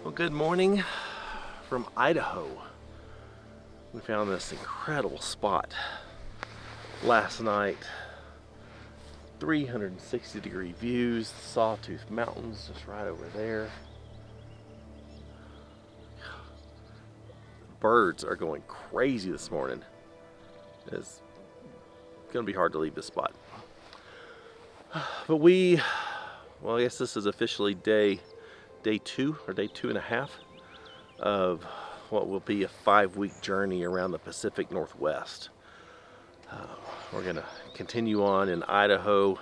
Well, good morning from Idaho. We found this incredible spot last night. 360-degree views, Sawtooth Mountains just right over there. Birds are going crazy this morning. It's gonna be hard to leave this spot. But I guess this is officially day 2 or day 2.5 of what will be a 5-week journey around the Pacific Northwest. We're gonna continue on in Idaho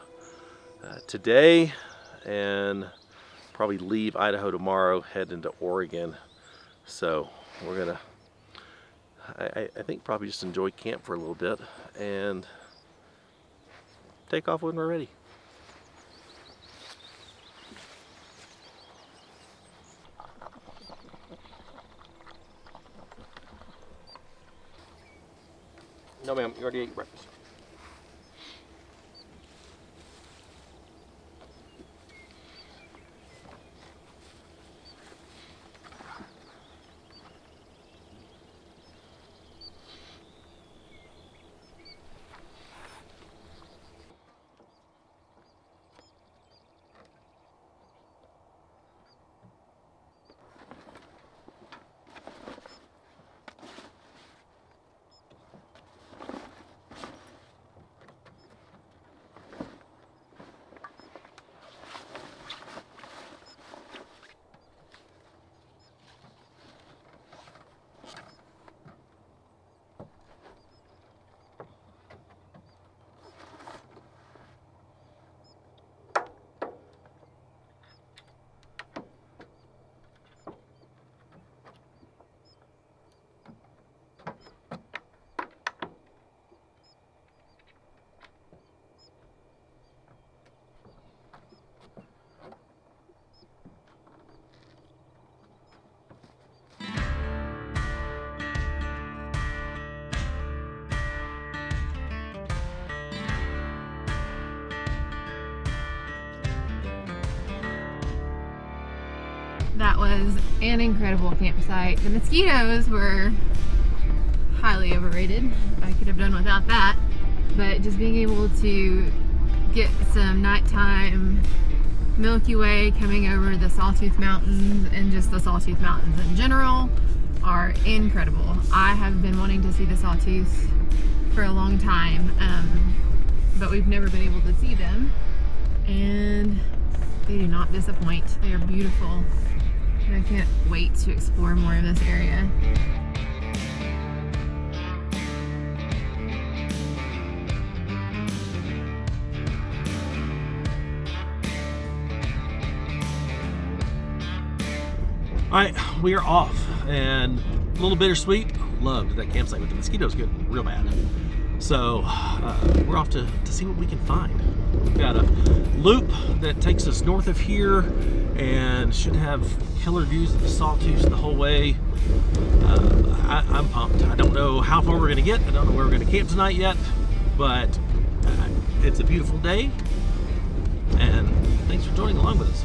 today and probably leave Idaho tomorrow, head into Oregon. So we're gonna, I think, probably just enjoy camp for a little bit and take off when we're ready. No, ma'am, you already ate breakfast. That was an incredible campsite. The mosquitoes were highly overrated. I could have done without that. But just being able to get some nighttime Milky Way coming over the Sawtooth Mountains and just the Sawtooth Mountains in general are incredible. I have been wanting to see the Sawtooth for a long time, but we've never been able to see them. And they do not disappoint. They are beautiful. I can't wait to explore more of this area. Alright, we are off, and a little bittersweet. Loved that campsite, but the mosquitoes get real bad. So we're off to see what we can find. We've got a loop that takes us north of here and should have killer views of the Sawtooth the whole way. I'm pumped. I don't know how far we're going to get. I don't know where we're going to camp tonight yet, but it's a beautiful day, and thanks for joining along with us.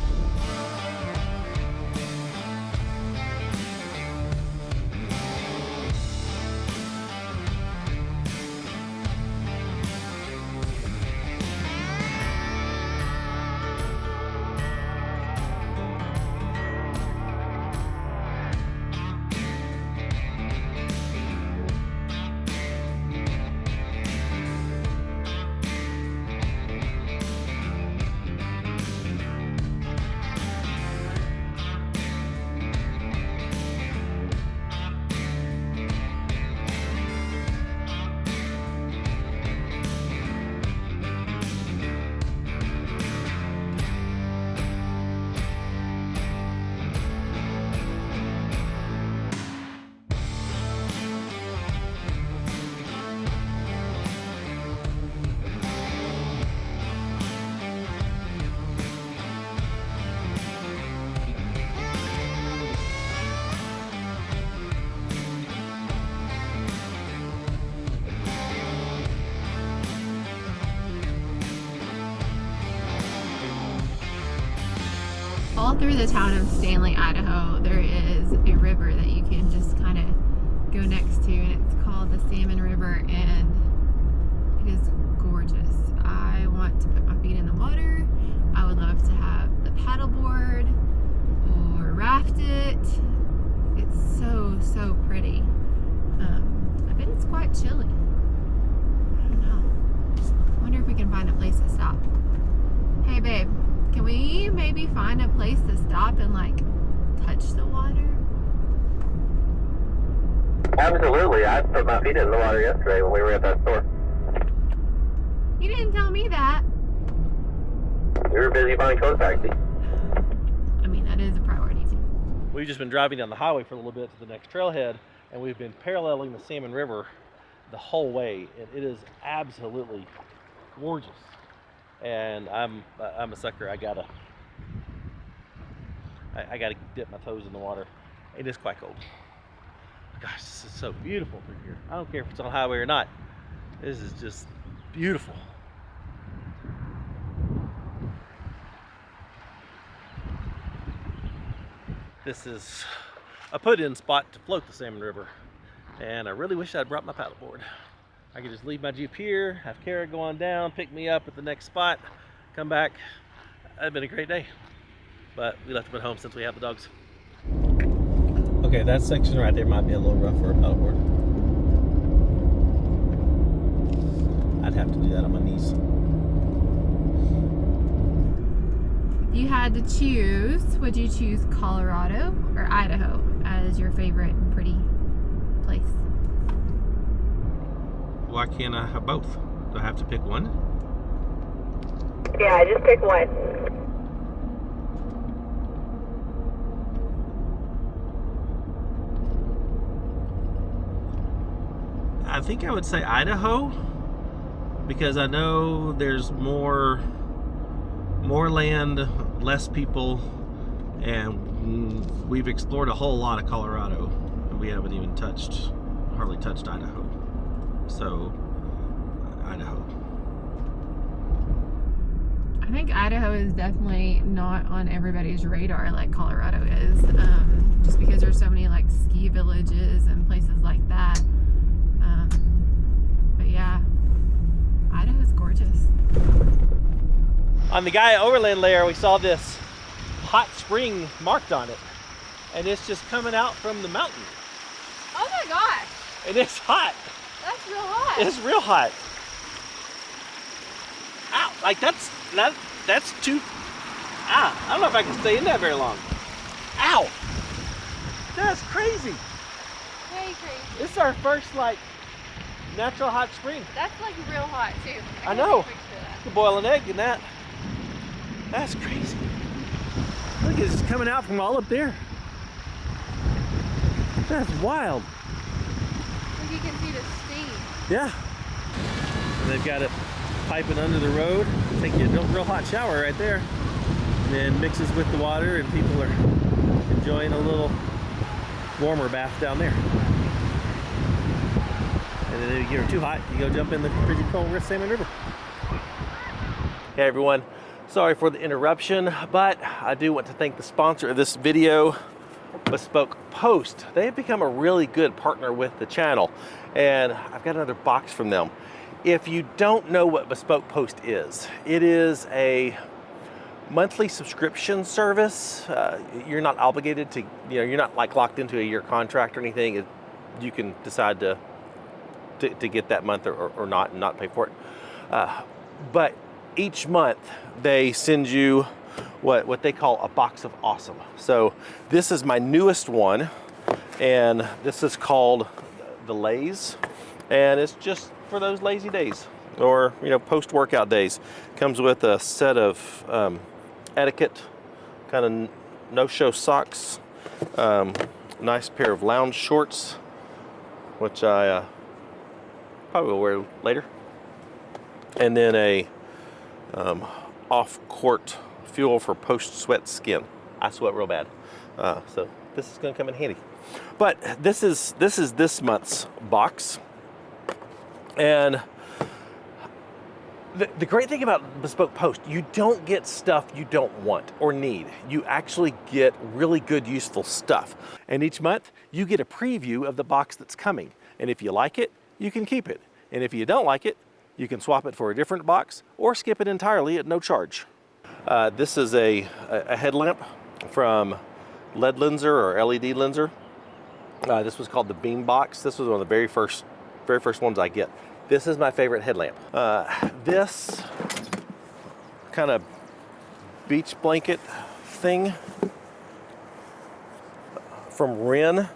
all through the town of Stanley, Idaho, there is a river that you can just kind of go next to, and it's called the Salmon River, and it is gorgeous. I want to put my feet in the water. I would love to have the paddleboard or raft it. It's so pretty. I bet it's quite chilly. I don't know. I wonder if we can find a place to stop. Hey babe, can we maybe find a place to stop and like touch the water? Absolutely. I put my feet in the water yesterday when we were at that store. You didn't tell me that. We were busy buying clothes taxi. I mean, that is a priority too. We've just been driving down the highway for a little bit to the next trailhead, and we've been paralleling the Salmon River the whole way, and it is absolutely gorgeous. And I'm a sucker. I gotta dip my toes in the water. It is quite cold. Gosh, this is so beautiful through here. I don't care if it's on a highway or not. This is just beautiful. This is a put-in spot to float the Salmon River, and I really wish I'd brought my paddleboard. I could just leave my Jeep here, have Kara go on down, pick me up at the next spot, come back. That'd been a great day, but we left them at home since we have the dogs. Okay, that section right there might be a little rough for a paddleboard. I'd have to do that on my knees. If you had to choose, would you choose Colorado or Idaho as your favorite and pretty place? Why can't I have both? Do I have to pick one? Yeah, just pick one. I think I would say Idaho, because I know there's more land, less people, and we've explored a whole lot of Colorado, and we haven't even hardly touched Idaho. So, Idaho. I think Idaho is definitely not on everybody's radar like Colorado is, just because there's so many like ski villages and places like that. But yeah, Idaho's gorgeous. On the Gaia Overland layer, we saw this hot spring marked on it, and it's just coming out from the mountain, Oh my gosh, and it's hot. that's real hot. It's real hot. Ow! Like that's too. Ah! I don't know if I can stay in that very long. Ow! That's crazy. Way crazy. This is our first like natural hot spring. That's like real hot too. I know. Picture that. You could boil an egg in that. That's crazy. Look, it's coming out from all up there. That's wild. Like you can see the steam. Yeah. And they've got it piping under the road. Take you a real hot shower right there. And then mixes with the water, and people are enjoying a little warmer bath down there. And then if you get too hot, you go jump in the frigid cold Salmon River. Hey everyone, sorry for the interruption, but I do want to thank the sponsor of this video, Bespoke Post. They have become a really good partner with the channel, and I've got another box from them. If you don't know what Bespoke Post is, it is a monthly subscription service. You're not obligated to, you're not like locked into a year contract or anything. You can decide to get that month or not, and not pay for it. But each month they send you what they call a box of awesome. So this is my newest one, and this is called the Lays, and it's just for those lazy days or post-workout days. Comes with a set of etiquette kind of no-show socks, nice pair of lounge shorts, which I probably will wear later, and then a off-court fuel for post-sweat skin. I sweat real bad, so this is going to come in handy. But this is this month's box, and The great thing about Bespoke Post, you don't get stuff you don't want or need. You actually get really good, useful stuff. And each month, you get a preview of the box that's coming. And if you like it, you can keep it. And if you don't like it, you can swap it for a different box or skip it entirely at no charge. This is a headlamp from LED Lenser or LED Lenser. This was called the Beam Box. This was one of the very first ones I get. This is my favorite headlamp. This kind of beach blanket thing from Wren.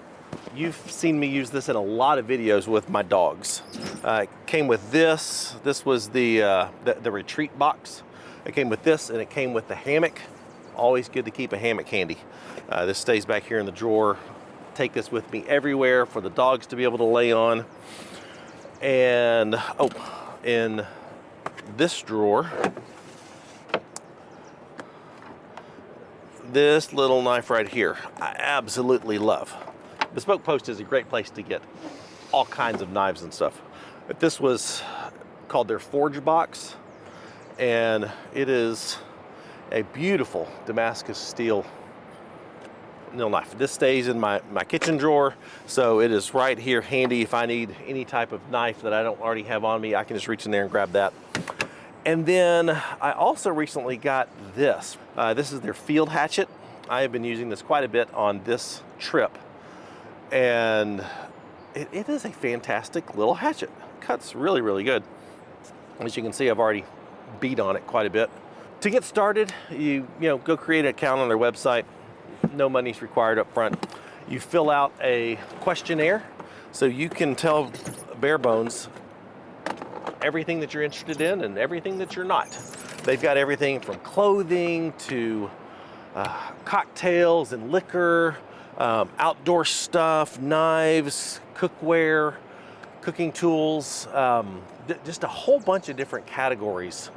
You've seen me use this in a lot of videos with my dogs. It came with this. This was the retreat box. It came with this, and it came with the hammock. Always good to keep a hammock handy. This stays back here in the drawer. Take this with me everywhere for the dogs to be able to lay on. And in this drawer, this little knife right here, I absolutely love. Bespoke Post is a great place to get all kinds of knives and stuff. But this was called their Forge Box, and it is a beautiful Damascus steel nail knife. This stays in my kitchen drawer, so it is right here handy. If I need any type of knife that I don't already have on me, I can just reach in there and grab that. And then I also recently got this. This is their field hatchet. I have been using this quite a bit on this trip, and it is a fantastic little hatchet. It cuts really, really good. As you can see, I've already beat on it quite a bit. To get started, you go create an account on their website. No money's required up front. You fill out a questionnaire so you can tell bare bones everything that you're interested in and everything that you're not. They've got everything from clothing to cocktails and liquor, outdoor stuff, knives, cookware, cooking tools, just a whole bunch of different categories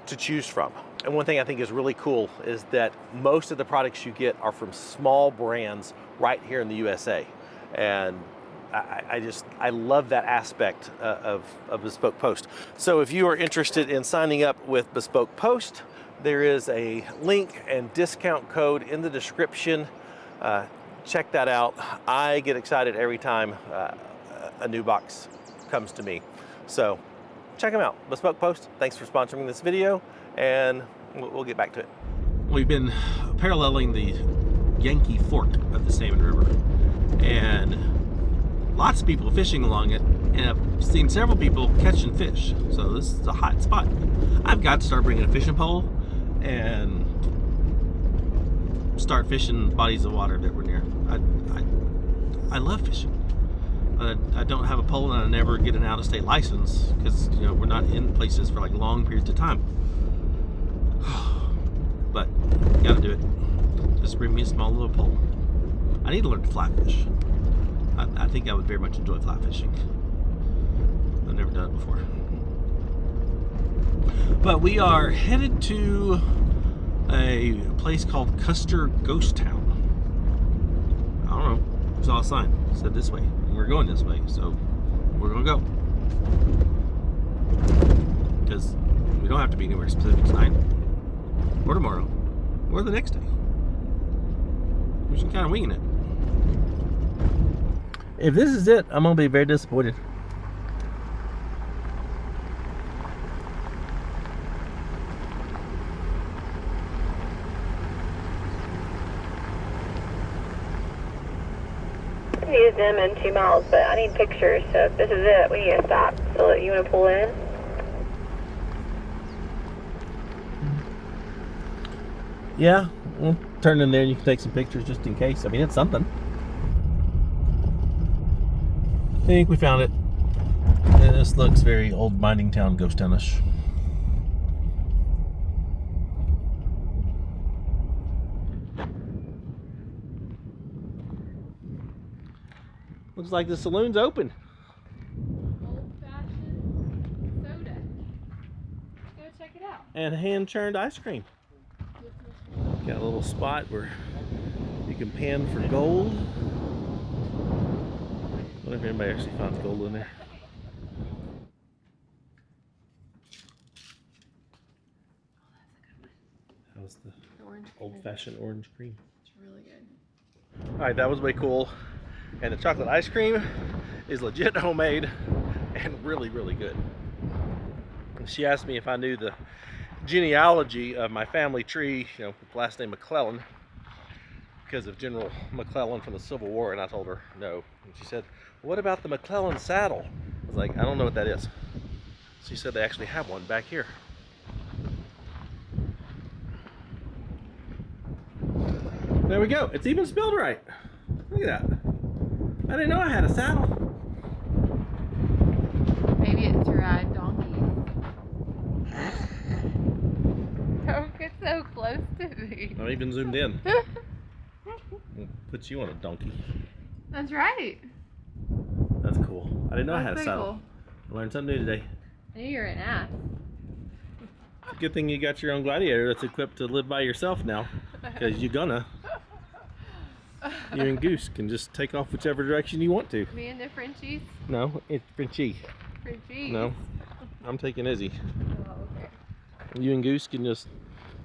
to choose from. And one thing I think is really cool is that most of the products you get are from small brands right here in the USA. And I love that aspect of Bespoke Post. So if you are interested in signing up with Bespoke Post, there is a link and discount code in the description. Check that out. I get excited every time a new box comes to me. So check them out. Bespoke Post, thanks for sponsoring this video, and we'll get back to it. We've been paralleling the Yankee Fork of the Salmon River, and lots of people fishing along it, and I've seen several people catching fish. So this is a hot spot. I've got to start bringing a fishing pole and start fishing bodies of water that we're near. I love fishing. I don't have a pole, and I never get an out-of-state license because we're not in places for like long periods of time. But gotta do it. Just bring me a small little pole. I need to learn to fly fish. I think I would very much enjoy fly fishing. I've never done it before. But we are headed to a place called Custer Ghost Town. I don't know. I saw a sign. It said this way. And we're going this way. So we're going to go. Because we don't have to be anywhere specific tonight. Or tomorrow. Or the next day. We're just kind of winging it. If this is it, I'm going to be very disappointed. Use them in 2 miles, but I need pictures, so if this is it, we need to stop. So you want to pull in? Yeah, we'll turn in there and you can take some pictures just in case. I mean, it's something. I think we found it. And this looks very old mining town, ghost townish. Looks like the saloon's open. Old-fashioned soda. Let's go check it out. And hand-churned ice cream. Got a little spot where you can pan for gold. I wonder if anybody actually finds gold in there. old-fashioned orange cream. It's really good. All right, that was way cool. And the chocolate ice cream is legit homemade and really, really good. She asked me if I knew the genealogy of my family tree, you know, with the last name McClellan, because of General McClellan from the Civil War, and I told her no. And she said, what about the McClellan saddle? I was like, I don't know what that is. She said they actually have one back here. There we go. It's even spelled right. Look at that. I didn't know I had a saddle. Maybe it's to ride donkeys. Don't get so close to me. I'm even zoomed in. We'll put you on a donkey. That's right. That's cool. I didn't know I had a That's saddle. cool. I learned something new today. I knew you were an ass. Good thing you got your own Gladiator that's equipped to live by yourself now, because you're gonna. You and Goose can just take off whichever direction you want to. Me and the Frenchies? No, it's Frenchie. Frenchies? No, I'm taking Izzy. Oh, okay. You and Goose can just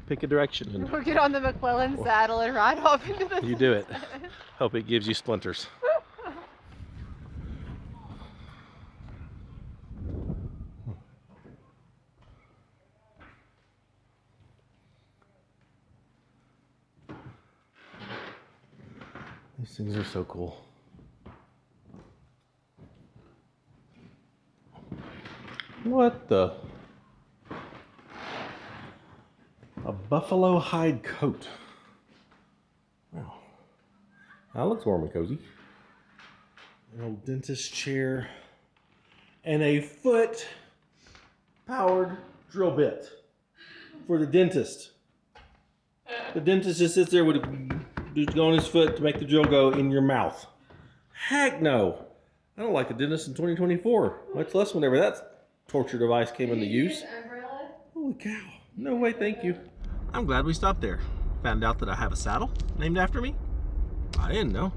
pick a direction and We'll get on the McClellan saddle and ride off into the you do it. Hope it gives you splinters. These things are so cool. What the? A buffalo hide coat. Wow. That looks warm and cozy. An old dentist chair. And a foot powered drill bit for the dentist. The dentist just sits there with just go on his foot to make the drill go in your mouth. Heck no. I don't like the dentist in 2024. Much less whenever that torture device came into use. Holy cow. No way, thank you. I'm glad we stopped there. Found out that I have a saddle named after me. I didn't know.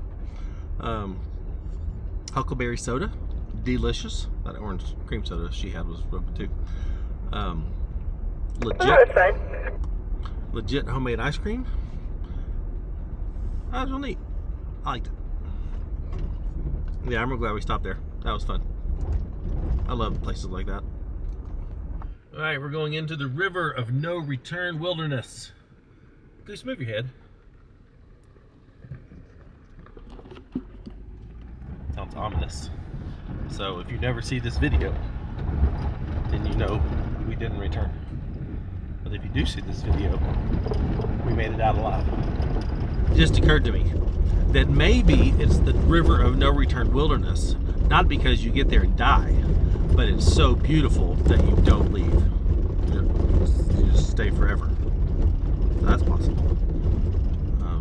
Huckleberry soda. Delicious. That orange cream soda she had was really good too. Legit homemade ice cream. That was real neat. I liked it. Yeah, I'm real glad we stopped there. That was fun. I love places like that. Alright, we're going into the River of No Return Wilderness. Goose, move your head. Sounds ominous. So if you never see this video, then you know we didn't return. But if you do see this video, we made it out alive. It just occurred to me that maybe it's the River of No Return Wilderness, not because you get there and die, but it's so beautiful that you don't leave. You just stay forever. So that's possible.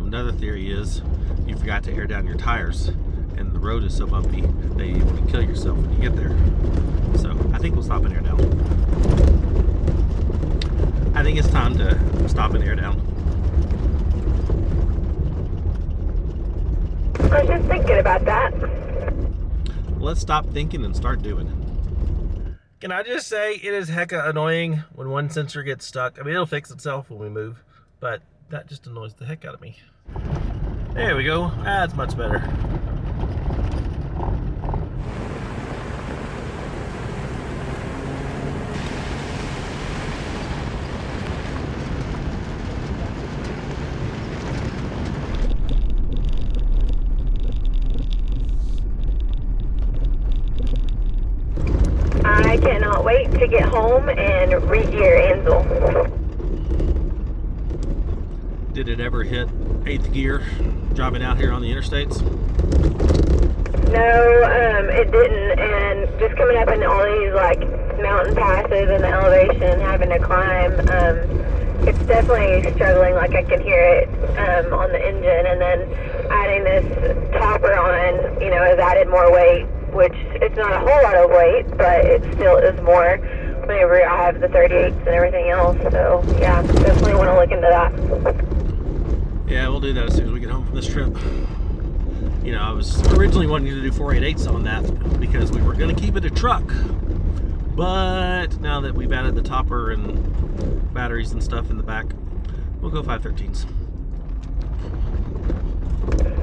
Another theory is you forgot to air down your tires and the road is so bumpy that you want to kill yourself when you get there. So I think we'll stop and air down. I think it's time to stop and air down. I was just thinking about that. Let's stop thinking and start doing. Can I just say it is hecka annoying when one sensor gets stuck. I mean, it'll fix itself when we move, but that just annoys the heck out of me. There we go. That's much better. I cannot wait to get home and re-gear Ansel. Did it ever hit 8th gear driving out here on the interstates? No, it didn't, and just coming up in all these like mountain passes and the elevation, having to climb, it's definitely struggling. Like I can hear it on the engine, and then adding this topper on, you know, has added more weight, which it's not a whole lot of weight, but it still is more whenever I have the 38s and everything else. So yeah, definitely want to look into that. Yeah, we'll do that as soon as we get home from this trip. You know, I was originally wanting to do 488s on that because we were going to keep it a truck. But now that we've added the topper and batteries and stuff in the back, we'll go 513s.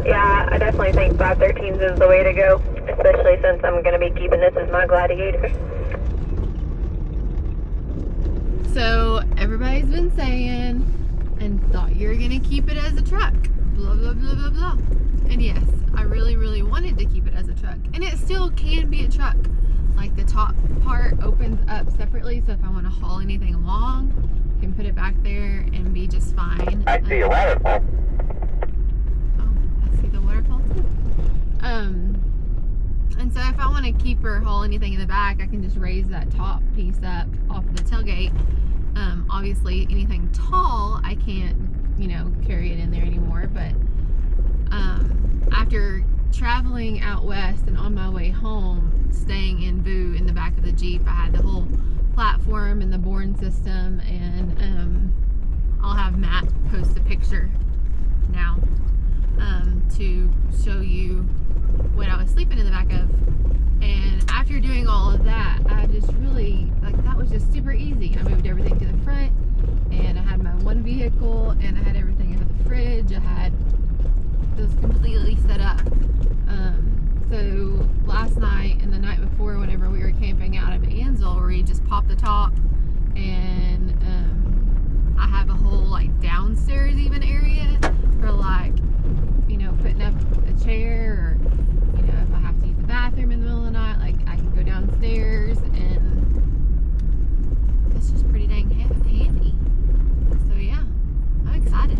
Yeah, I definitely think 513s is the way to go, especially since I'm going to be keeping this as my Gladiator. So everybody's been saying and thought you're gonna keep it as a truck, blah blah blah blah blah. And yes, I really wanted to keep it as a truck, and it still can be a truck. Like the top part opens up separately, so if I want to haul anything along, I can put it back there and be just fine. I see a waterfall. Oh, I see the waterfall too. And so if I want to keep or haul anything in the back, I can just raise that top piece up off the tailgate. Obviously anything tall, I can't, you know, carry it in there anymore, but after traveling out west and on my way home, staying in Boo in the back of the Jeep, I had the whole platform and the Bourne system, and I'll have Matt post a picture now to show you what I was sleeping in the back of. And after doing all of that, I just really, like, that was just super easy. I moved everything to the front, and I had my one vehicle, and I had everything. I had the fridge, I had those completely set up. So last night and the night before, whenever we were camping out of Ansel, where you just pop the top, and I have a whole, like, downstairs even area for, like, you know, putting up a chair, or, you know, if I have to use the bathroom in the middle of the night, like, I can go downstairs, and it's just pretty dang handy. So yeah, I'm excited.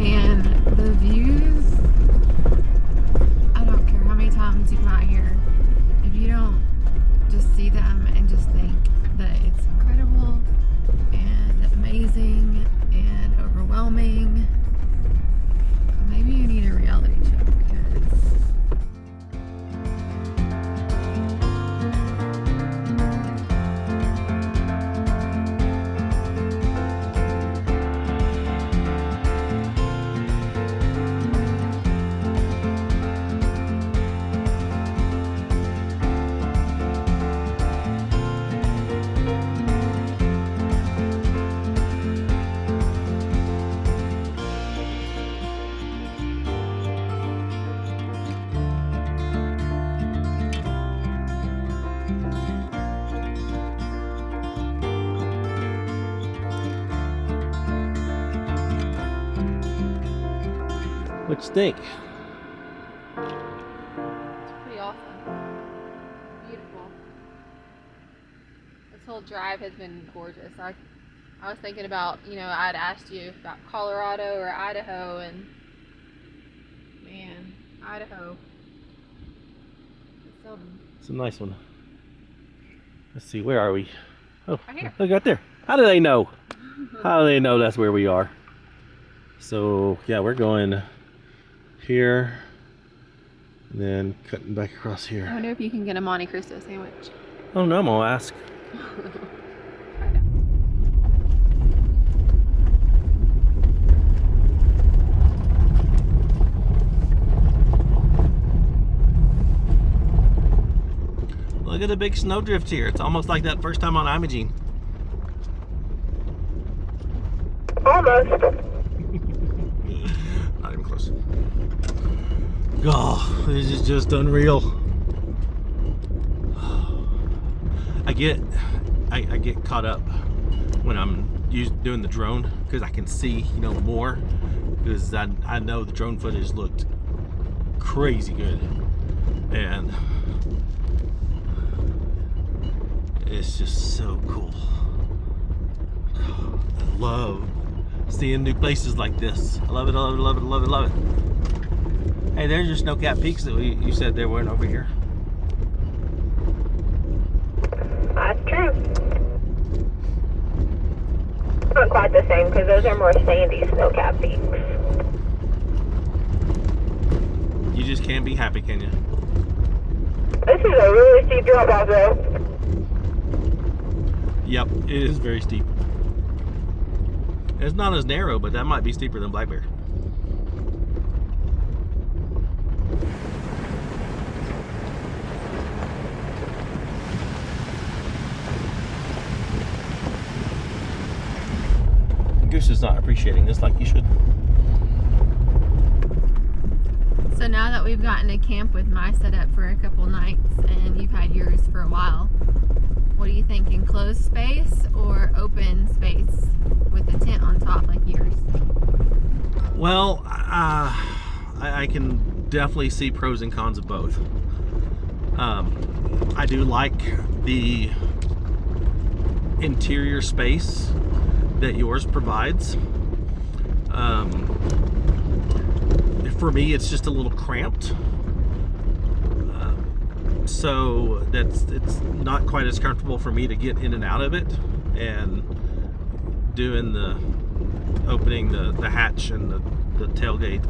And the views, I don't care how many times you come out here, if you don't just see them and just think that it's incredible and amazing and overwhelming, maybe you need a reality check, because What you think? it's pretty awesome. Beautiful. This whole drive has been gorgeous. I was thinking about, you know, I'd asked you about Colorado or Idaho, and man, Idaho. It's something. It's a nice one. Let's see, where are we? Oh, Right here. look right there. How do they know? How do they know that's where we are? So yeah, we're going here, and then cutting back across I here. wonder if you can get a Monte Cristo sandwich. Oh no, I'm gonna ask. Look at the big snowdrift here. It's almost like that first time on Imogene. Almost. Not even close. Oh, this is just unreal. I get caught up when I'm doing the drone because I can see, more, because I know the drone footage looked crazy good, and it's just so cool. I love seeing new places like this. I love it, I love it, I love it, I love it, I love it. Hey, there's your snow-capped peaks that you said there weren't over here. That's true. Not quite the same because those are more sandy snow-capped peaks. You just can't be happy, can you? This is a really steep drop off though. Yep, it is very steep. It's not as narrow, but that might be steeper than Black Bear. Goose is not appreciating this like you should. So now that we've gotten to camp with my setup for a couple nights and you've had yours for a while, what do you think, enclosed space or open space with the tent on top like yours? Well, I can definitely see pros and cons of both. I do like the interior space that yours provides. For me, it's just a little cramped, so it's not quite as comfortable for me to get in and out of it, and doing the opening the hatch and the tailgate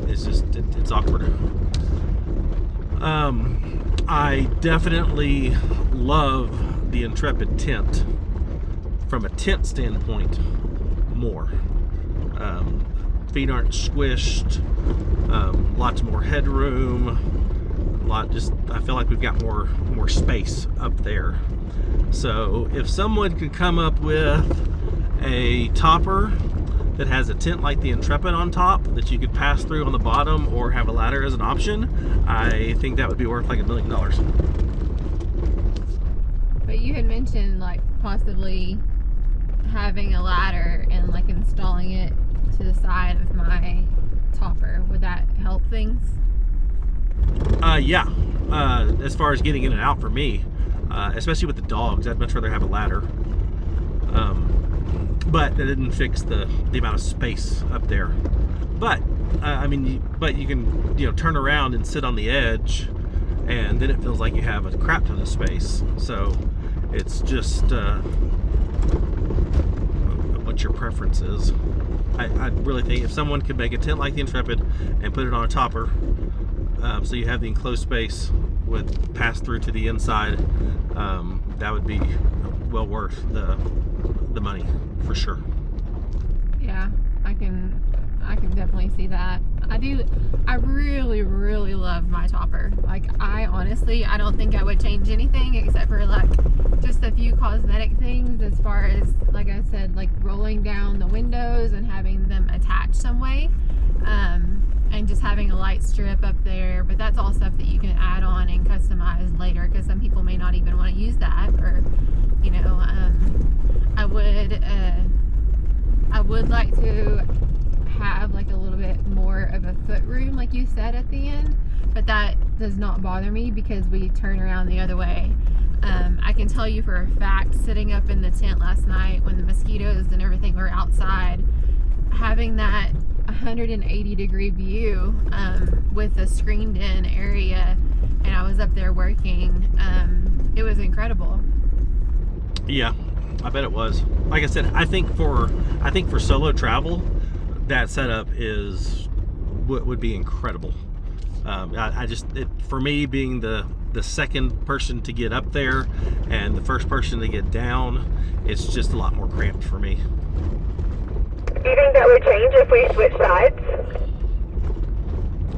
it's awkward. I definitely love the Intrepid tent from a tent standpoint more. Feet aren't squished, lots more headroom, I feel like we've got more space up there. So if someone could come up with a topper that has a tent like the Intrepid on top that you could pass through on the bottom or have a ladder as an option, I think that would be worth like $1 million. But you had mentioned like possibly having a ladder and like installing it to the side of my topper. Would that help things? Yeah. As far as getting in and out for me, especially with the dogs, I'd much rather have a ladder. But that didn't fix the amount of space up there. But you can turn around and sit on the edge, and then it feels like you have a crap ton of space. So it's just what your preference is. I really think if someone could make a tent like the Intrepid and put it on a topper, so you have the enclosed space with pass through to the inside, that would be well worth the money for sure. Yeah, I can definitely see that. I really, really love my topper. Like, I don't think I would change anything except for like just a few cosmetic things as far as, like I said, like rolling down the windows and having them attached some way, and just having a light strip up there. But that's all stuff that you can add on and customize later, because some people may not even want to use that, or I would like to have like a little bit more of a foot room like you said at the end, but that does not bother me because we turn around the other way. I can tell you for a fact, sitting up in the tent last night when the mosquitoes and everything were outside, having that 180 degree view with a screened in area, and I was up there working, it was incredible. Yeah, I bet it was. Like I said, I think for solo travel, that setup would be incredible. For me, being the second person to get up there and the first person to get down, it's just a lot more cramped for me. Do you think that would change if we switch sides?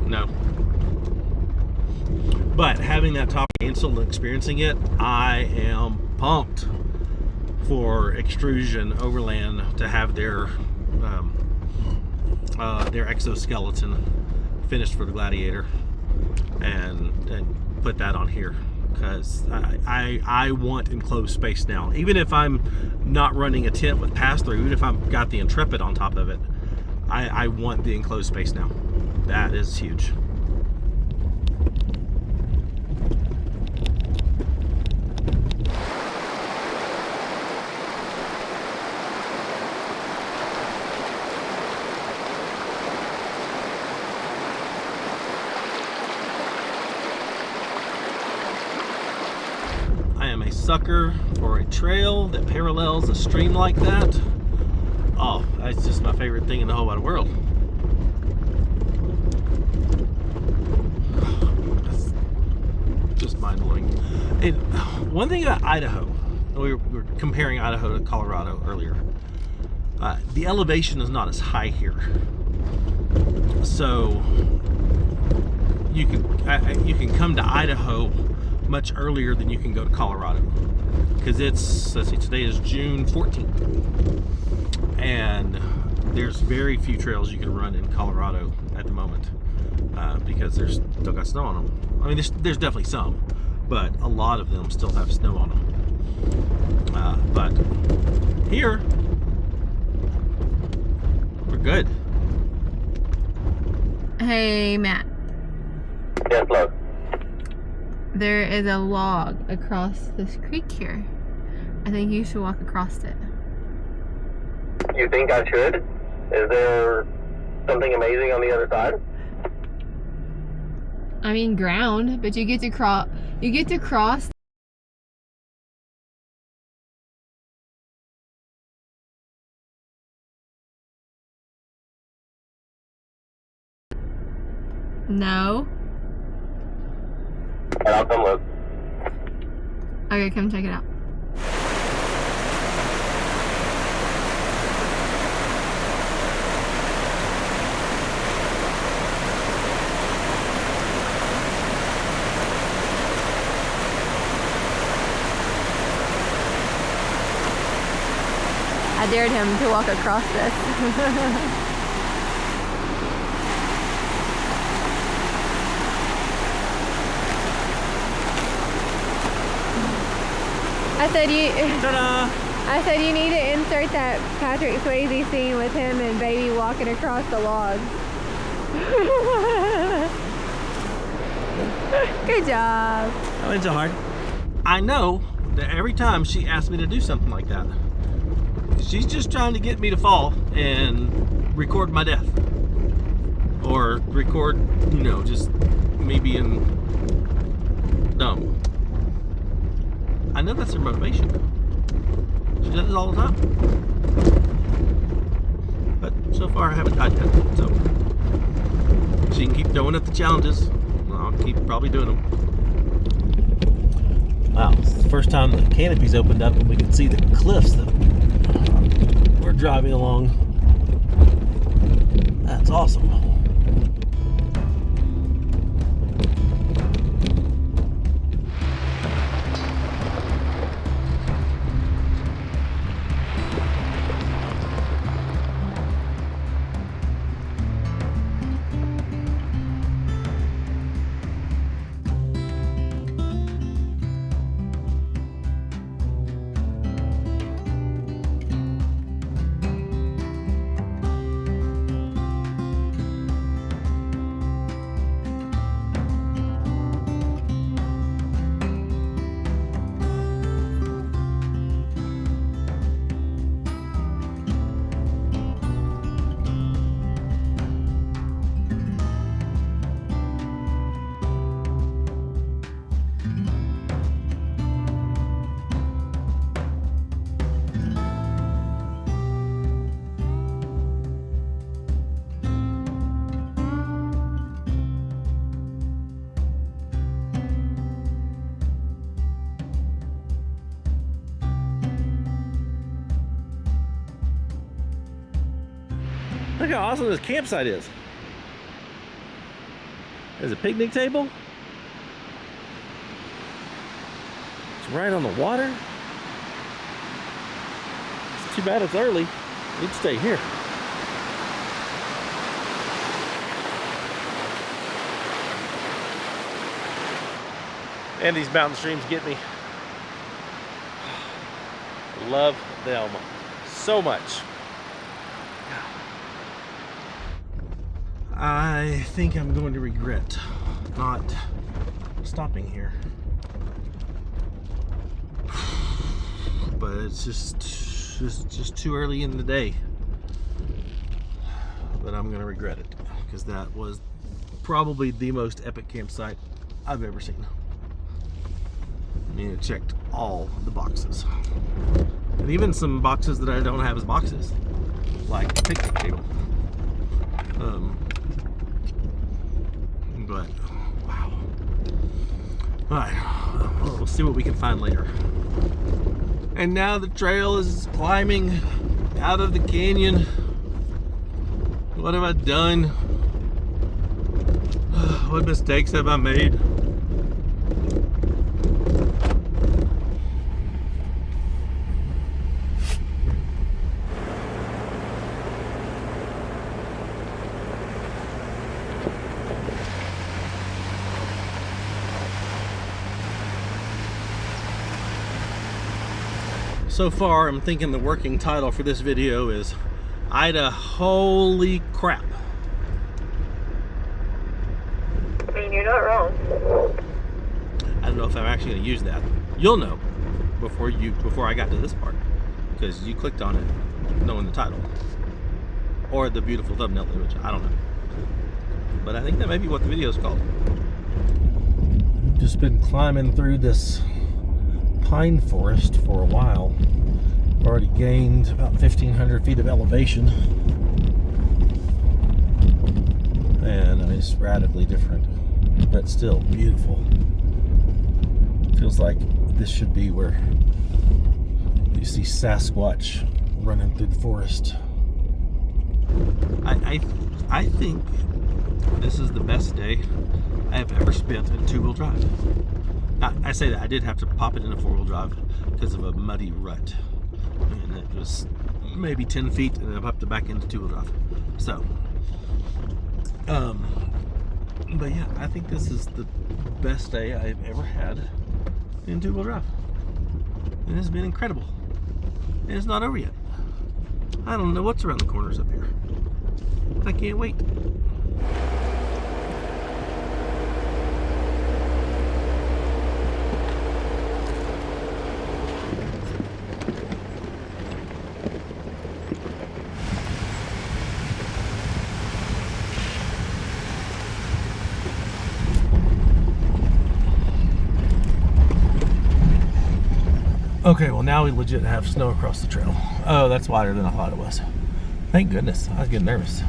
No. But having that top and still experiencing it, I am pumped for Extrusion Overland to have their exoskeleton finished for the Gladiator, and put that on here, because I want enclosed space now. Even if I'm not running a tent with pass-through, even if I've got the Intrepid on top of it, I want the enclosed space now. That is huge. I am a sucker for a trail that parallels a stream like that. Oh, that's just my favorite thing in the whole wide world. That's just mind-blowing. And one thing about Idaho, we were comparing Idaho to Colorado earlier. The elevation is not as high here, so you can come to Idaho much earlier than you can go to Colorado, because it's, let's see, today is June 14th, and there's very few trails you can run in Colorado at the moment, because there's still got snow on them. I mean, there's definitely some, but a lot of them still have snow on them. But here we're good. Hey, Matt. Yes, love. There is a log across this creek here. I think you should walk across it. You think I should? Is there something amazing on the other side? I mean, ground, but you get to cross. You get to cross. No. And I'll come look. Okay, come check it out. I dared him to walk across this. I said you need to insert that Patrick Swayze scene with him and baby walking across the log. Good job. That wasn't so hard. I know that every time she asks me to do something like that, she's just trying to get me to fall and record my death. Or record, you know, just me being dumb. I know that's her motivation. She does it all the time. But so far I haven't died yet, so she can keep throwing at the challenges. I'll keep probably doing them. Wow, it's the first time the canopy's opened up and we can see the cliffs that we're driving along. That's awesome. Look how awesome this campsite is. There's a picnic table. It's right on the water. Too bad it's early. We'd stay here. And these mountain streams get me. Love them so much. I think I'm going to regret not stopping here. But it's just too early in the day. But I'm gonna regret it because that was probably the most epic campsite I've ever seen. I mean, it checked all the boxes. And even some boxes that I don't have as boxes, like the picnic table. But wow. Alright, well, we'll see what we can find later. And now the trail is climbing out of the canyon. What have I done? What mistakes have I made? So far, I'm thinking the working title for this video is IDAHOLY crap. I mean, you're not wrong. I don't know if I'm actually going to use that. You'll know before I got to this part, because you clicked on it knowing the title or the beautiful thumbnail image. I don't know, but I think that may be what the video is called. Just been climbing through this pine forest for a while. I've already gained about 1,500 feet of elevation, and it's radically different, but still beautiful. Feels like this should be where you see Sasquatch running through the forest. I think this is the best day I have ever spent in two-wheel drive. I say that I did have to pop it in a four-wheel drive because of a muddy rut, and it was maybe 10 feet, and I'm up to back into two-wheel drive. So, but yeah, I think this is the best day I've ever had in two-wheel drive. It has been incredible, and it's not over yet. I don't know what's around the corners up here. I can't wait. Okay, well now we legit have snow across the trail. Oh, that's wider than I thought it was. Thank goodness. I was getting nervous.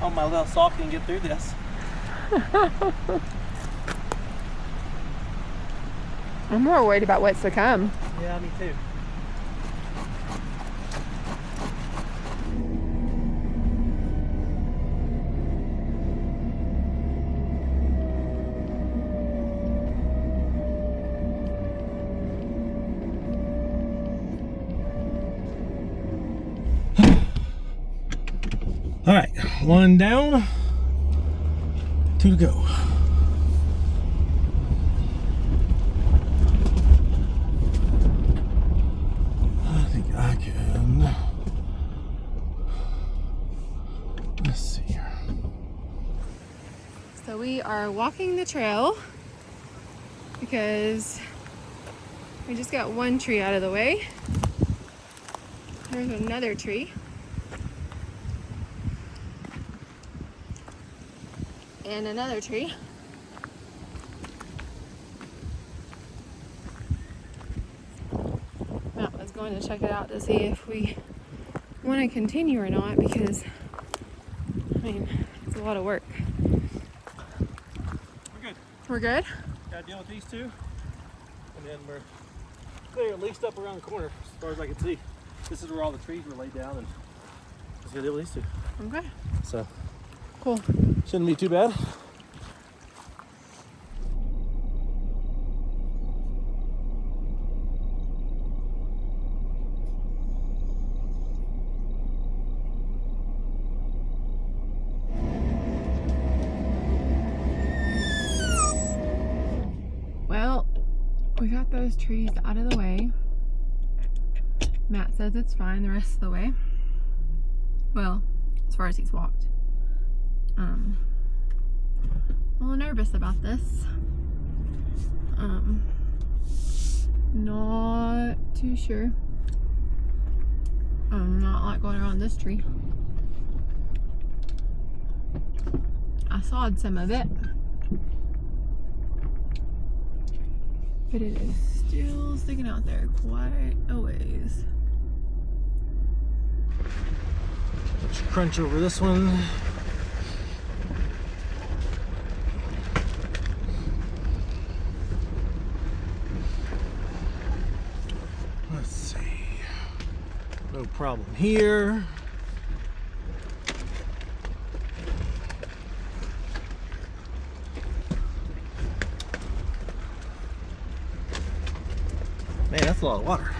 Oh, my little soft can get through this. I'm more worried about what's to come. Yeah, me too. All right, one down, two to go. I think I can. Let's see here. So we are walking the trail because we just got one tree out of the way. There's another tree. And another tree. Matt was going to check it out to see if we want to continue or not, because I mean, it's a lot of work. We're good. We're good? Gotta deal with these two, and then we're clear, at least up around the corner as far as I can see. This is where all the trees were laid down, and just gotta deal with these two. Okay. So, Cool. shouldn't be too bad. Well, we got those trees out of the way. Matt says it's fine the rest of the way. Well, as far as he's walked. A little nervous about this. Not too sure. Not like going around this tree. I sawed some of it, but it is still sticking out there quite a ways. Let's crunch over this one. Let's see. No problem here. Man, that's a lot of water.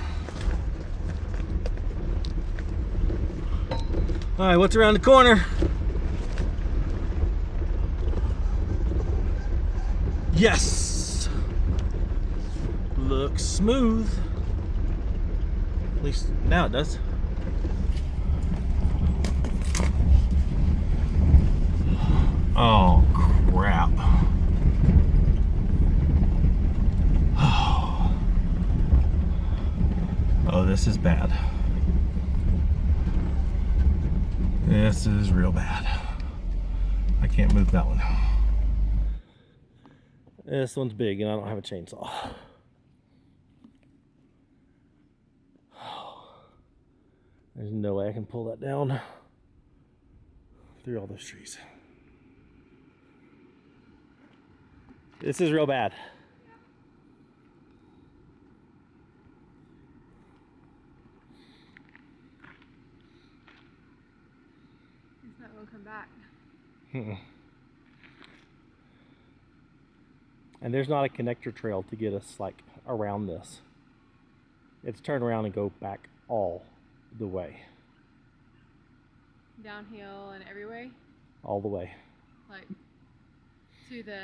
All right, what's around the corner? Yes! Looks smooth. At least now it does. Oh, crap. Oh, this is bad. This is real bad. I can't move that one. This one's big and I don't have a chainsaw. There's no way I can pull that down through all those trees. This is real bad. It's not gonna come back. And there's not a connector trail to get us like around this. It's turn around and go back all the way. Downhill and every way? All the way. Like to the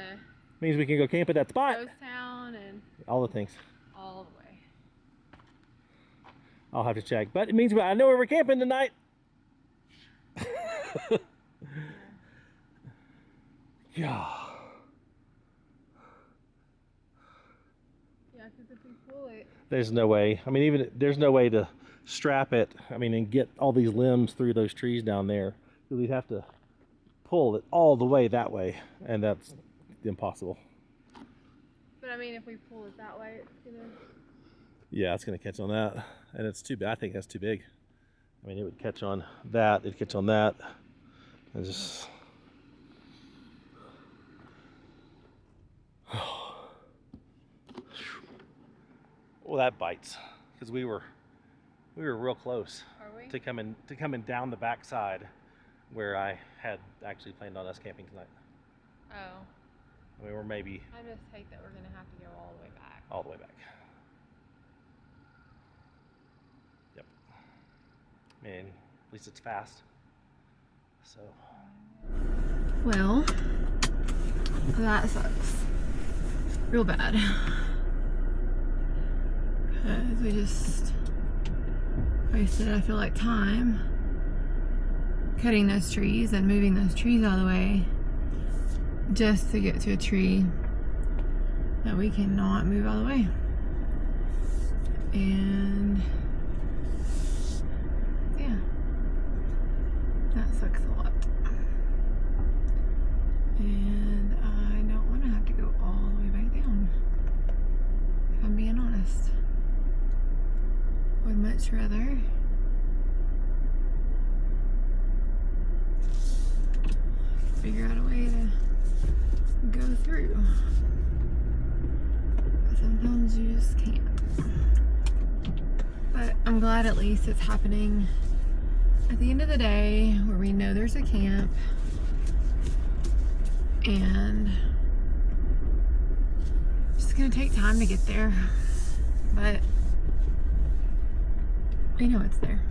Means we can go camp at that spot. ghost town and All the things. all the way. I'll have to check. But it means I know where we're camping tonight. Yeah. Yeah, because if we pull it, There's no way. I mean, even there's no way to strap it. I mean, and get all these limbs through those trees down there. We'd have to pull it all the way that way, and that's impossible. but I mean, if we pull it that way, it's gonna. Yeah, it's gonna catch on that, and it's too big. I think that's too big. I mean, it would catch on that. It'd catch on that. And just. Well, that bites, because we were real close Are we? to coming down the backside, where I had actually planned on us camping tonight. Oh. I mean, we're maybe I just hate that we're gonna have to go all the way back. all the way back. Yep. I mean, at least it's fast. So. Well, that sucks. Real bad. Because we just wasted, I feel like, time cutting those trees and moving those trees out of the way just to get to a tree that we cannot move out of the way. And yeah, that sucks a lot. And I don't want to have to go all the way back down, if I'm being honest. I would much rather figure out a way to go through. But sometimes you just can't. But I'm glad at least it's happening at the end of the day where we know there's a camp and it's just gonna take time to get there. But we know it's there.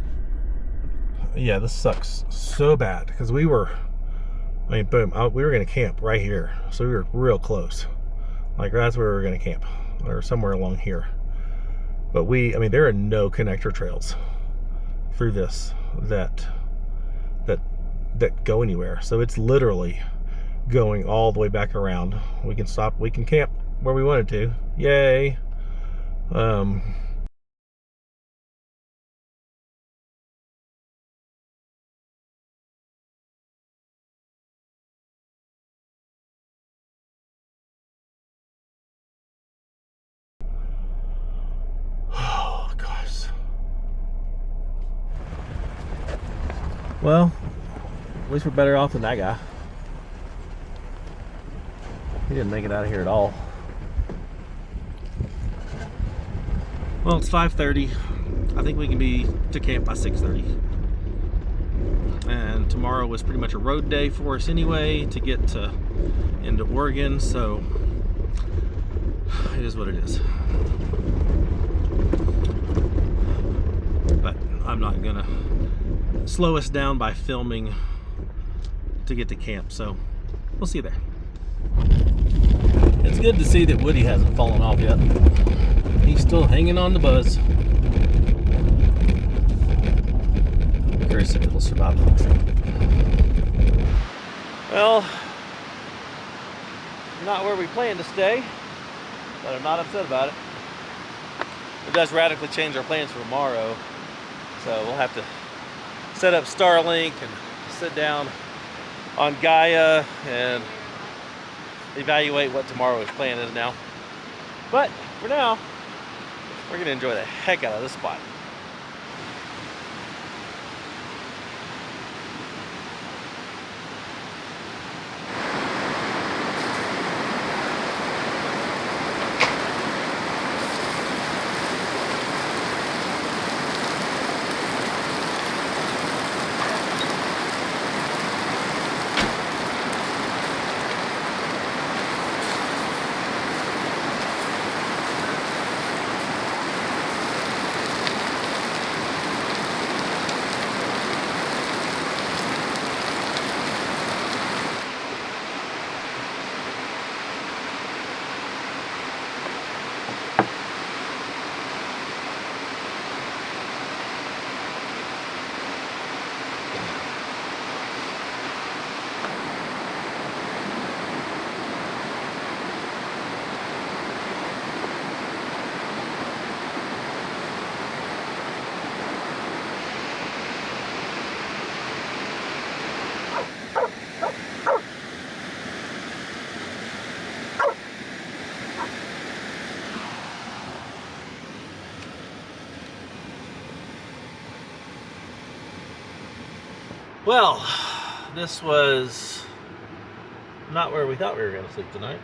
Yeah, this sucks so bad because we were, I mean, boom, we were gonna camp right here, so we were real close. Like that's where we were gonna camp, or somewhere along here. But I mean, there are no connector trails through this that go anywhere. So it's literally going all the way back around. We can stop, we can camp where we wanted to. Yay. Oh gosh. Well, at least we're better off than that guy. He didn't make it out of here at all. Well, it's 5:30. I think we can be to camp by 6:30. And tomorrow was pretty much a road day for us anyway to get into Oregon, so it is what it is. But I'm not gonna slow us down by filming to get to camp, so we'll see you there. It's good to see that Woody hasn't fallen off yet. He's still hanging on the buzz. I'm curious if it'll survive the whole trip. Well, not where we planned to stay, but I'm not upset about it. It does radically change our plans for tomorrow, so we'll have to set up Starlink and sit down on Gaia and evaluate what tomorrow's plan is now. But for now, we're gonna enjoy the heck out of this spot. Well, this was not where we thought we were going to sleep tonight.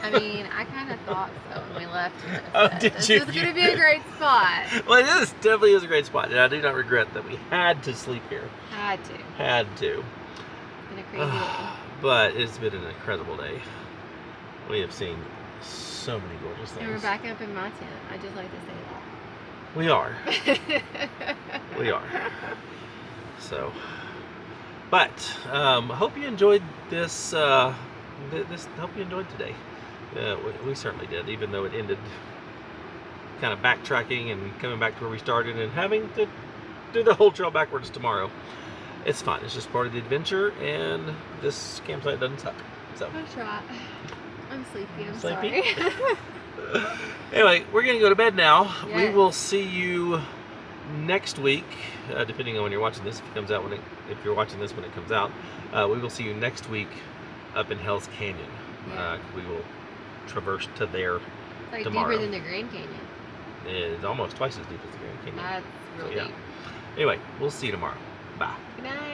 I mean, I kind of thought so when we left. Oh, did this you? This is going to be a great spot. Well, it is, definitely is a great spot, and I do not regret that we had to sleep here. Had to. Had to. It's been a crazy day. But it's been an incredible day. We have seen so many gorgeous things. And we're back up in my tent. I just like to say We are. that. We are. So, but I hope you enjoyed this. Hope you enjoyed today. We certainly did, even though it ended kind of backtracking and coming back to where we started and having to do the whole trail backwards tomorrow. It's fun. It's just part of the adventure, and this campsite doesn't suck. So. That's right. I'm sleepy. I'm Sleepy? sorry. Anyway, we're gonna go to bed now. Yes. We will see you next week, depending on when you're watching this. If it comes out if you're watching this when it comes out, we will see you next week up in Hell's Canyon. Yeah. We will traverse to there It's like tomorrow. deeper than the Grand Canyon. It's almost twice as deep as the Grand Canyon. That's really So, yeah. deep. Anyway, we'll see you tomorrow. Bye. Good night.